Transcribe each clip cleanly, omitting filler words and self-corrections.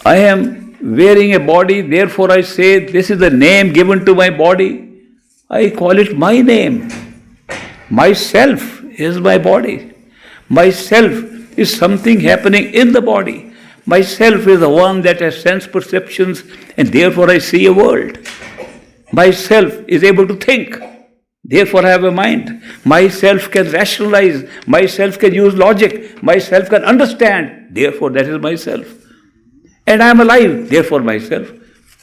I am wearing a body, therefore I say this is the name given to my body. I call it my name. Myself is my body. Myself is something happening in the body. Myself is the one that has sense perceptions and therefore I see a world. Myself is able to think. Therefore I have a mind. Myself can rationalize. Myself can use logic. Myself can understand. Therefore that is myself. And I am alive. Therefore myself.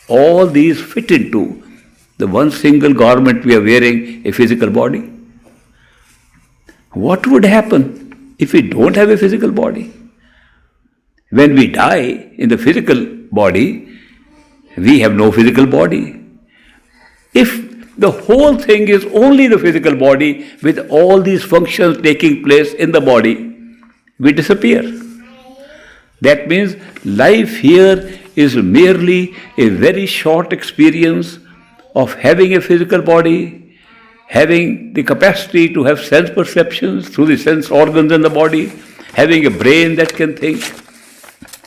All these fit into the one single garment we are wearing, a physical body. What would happen if we don't have a physical body? When we die in the physical body, we have no physical body. If the whole thing is only the physical body with all these functions taking place in the body, we disappear. That means life here is merely a very short experience of having a physical body, having the capacity to have sense perceptions through the sense organs in the body, having a brain that can think,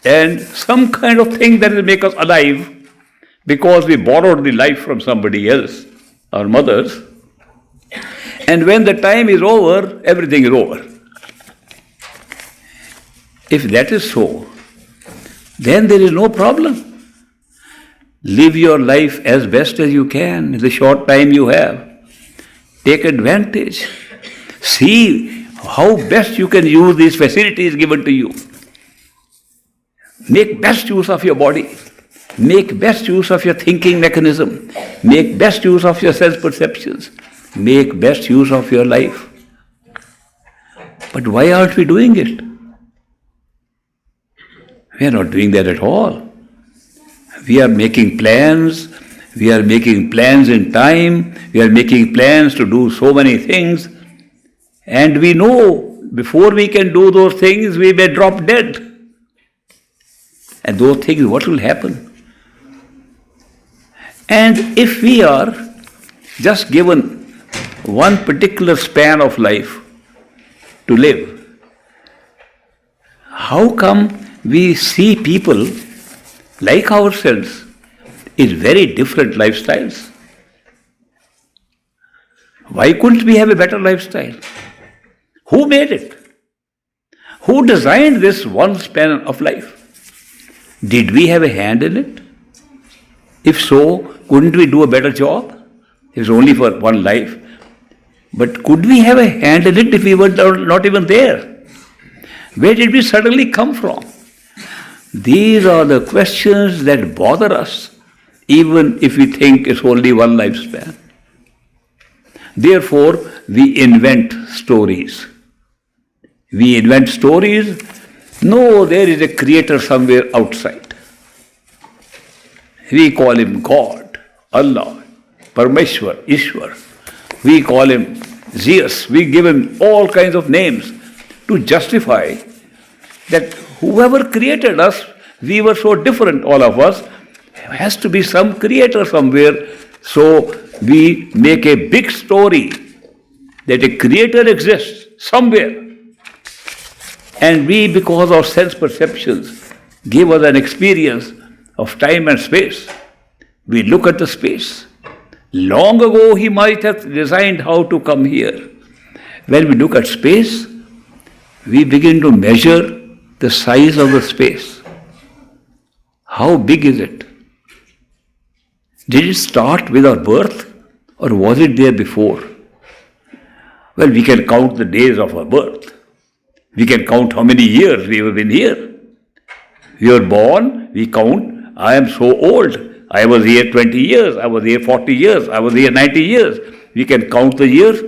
and some kind of thing that will make us alive because we borrowed the life from somebody else, our mothers. And when the time is over, everything is over. If that is so, then there is no problem. Live your life as best as you can in the short time you have. Take advantage. See how best you can use these facilities given to you. Make best use of your body. Make best use of your thinking mechanism. Make best use of your sense perceptions. Make best use of your life. But why aren't we doing it? We are not doing that at all. We are making plans. We are making plans in time. We are making plans to do so many things. And we know before we can do those things, we may drop dead. And those things, what will happen? And if we are just given one particular span of life to live, how come we see people like ourselves in very different lifestyles? Why couldn't we have a better lifestyle? Who made it? Who designed this one span of life? Did we have a hand in it? If so, couldn't we do a better job? It's only for one life. But could we have a hand in it if we were not even there? Where did we suddenly come from? These are the questions that bother us, even if we think it's only one lifespan. Therefore, we invent stories. We invent stories. No, there is a creator somewhere outside. We call him God, Allah, Parmeshwar, Ishwar. We call him Zeus. We give him all kinds of names to justify that whoever created us, we were so different, all of us. There has to be some creator somewhere. So we make a big story that a creator exists somewhere. And we, because of sense perceptions, give us an experience of time and space. We look at the space. Long ago he might have designed how to come here. When we look at space, we begin to measure the size of the space. How big is it? Did it start with our birth or was it there before? Well, we can count the days of our birth. We can count how many years we have been here. We were born, we count, I am so old. I was here 20 years, I was here 40 years, I was here 90 years. We can count the years.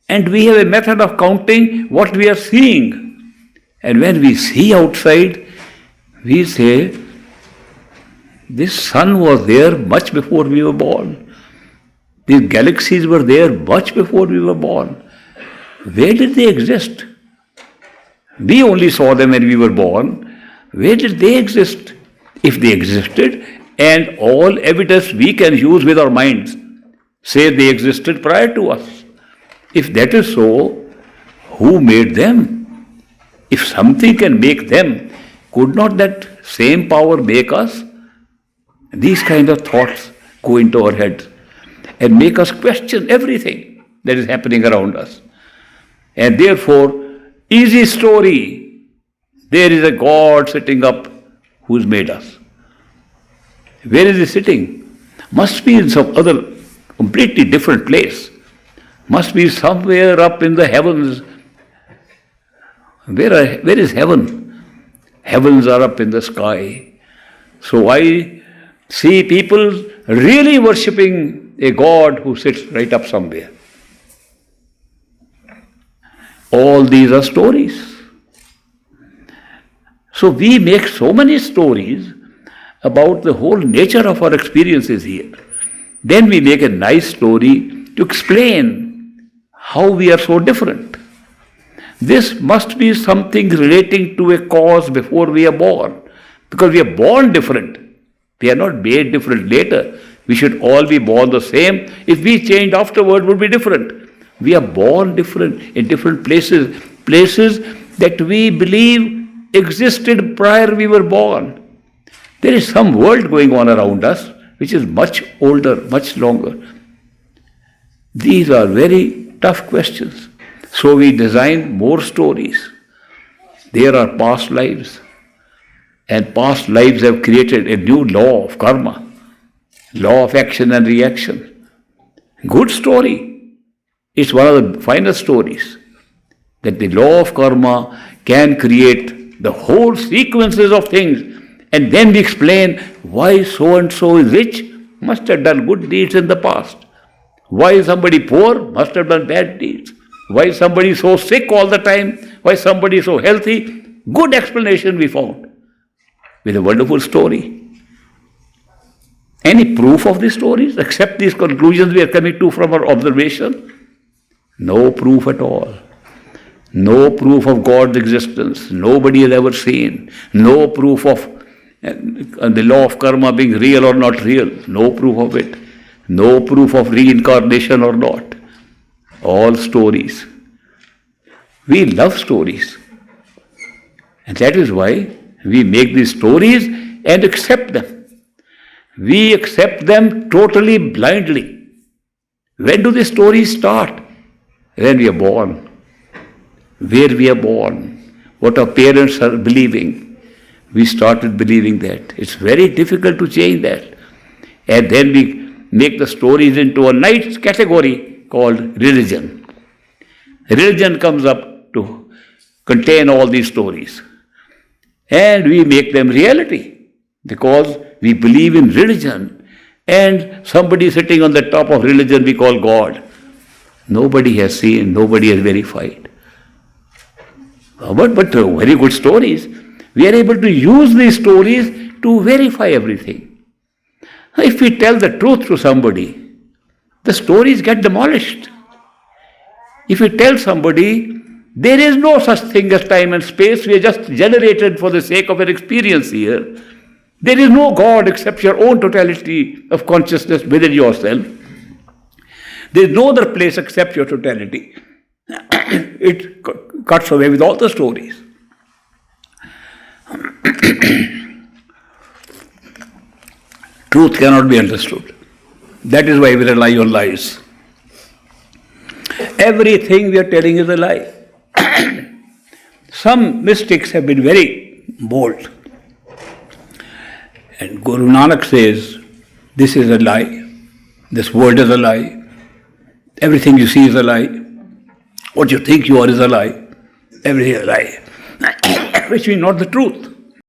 And we have a method of counting what we are seeing. And when we see outside, we say, this sun was there much before we were born. These galaxies were there much before we were born. Where did they exist? We only saw them when we were born. Where did they exist? If they existed, and all evidence we can use with our minds say they existed prior to us. If that is so, who made them? If something can make them, could not that same power make us? These kind of thoughts go into our heads and make us question everything that is happening around us. And therefore, easy story, there is a God sitting up who's made us. Where is he sitting? Must be in some other completely different place. Must be somewhere up in the heavens. Where is heaven? Heavens are up in the sky. So I see people really worshipping a God who sits right up somewhere. All these are stories. So we make so many stories about the whole nature of our experiences here. Then we make a nice story to explain how we are so different. This must be something relating to a cause before we are born. Because we are born different. We are not made different later. We should all be born the same. If we change afterward, it would be different. We are born different in different places. Places that we believe existed prior we were born. There is some world going on around us which is much older, much longer. These are very tough questions. So we design more stories. There are past lives. And past lives have created a new law of karma, law of action and reaction. Good story. It's one of the finest stories. That the law of karma can create the whole sequences of things. And then we explain why so and so is rich, must have done good deeds in the past. Why somebody poor, must have done bad deeds. Why somebody so sick all the time, why somebody so healthy. Good explanation we found with a wonderful story. Any proof of these stories except these conclusions we are coming to from our observation? No proof at all. No proof of God's existence. Nobody has ever seen. No proof of the law of karma being real or not real. No proof of it. No proof of reincarnation or not. All stories. We love stories. And that is why we make these stories and accept them. We accept them totally blindly. When do the stories start? When we are born. Where we are born. What our parents are believing. We started believing that. It's very difficult to change that. And then we make the stories into a nice category called religion. Religion comes up to contain all these stories. And we make them reality because we believe in religion and somebody sitting on the top of religion we call God. Nobody has seen, nobody has verified. But very good stories. We are able to use these stories to verify everything. If we tell the truth to somebody, the stories get demolished. If we tell somebody, there is no such thing as time and space, we are just generated for the sake of an experience here. There is no God except your own totality of consciousness within yourself. There is no other place except your totality. It cuts away with all the stories. Truth cannot be understood. That is why we rely on lies. Everything we are telling is a lie. Some mystics have been very bold. And Guru Nanak says, this is a lie. This world is a lie. Everything you see is a lie. What you think you are is a lie. Everything is a lie. Which means not the truth.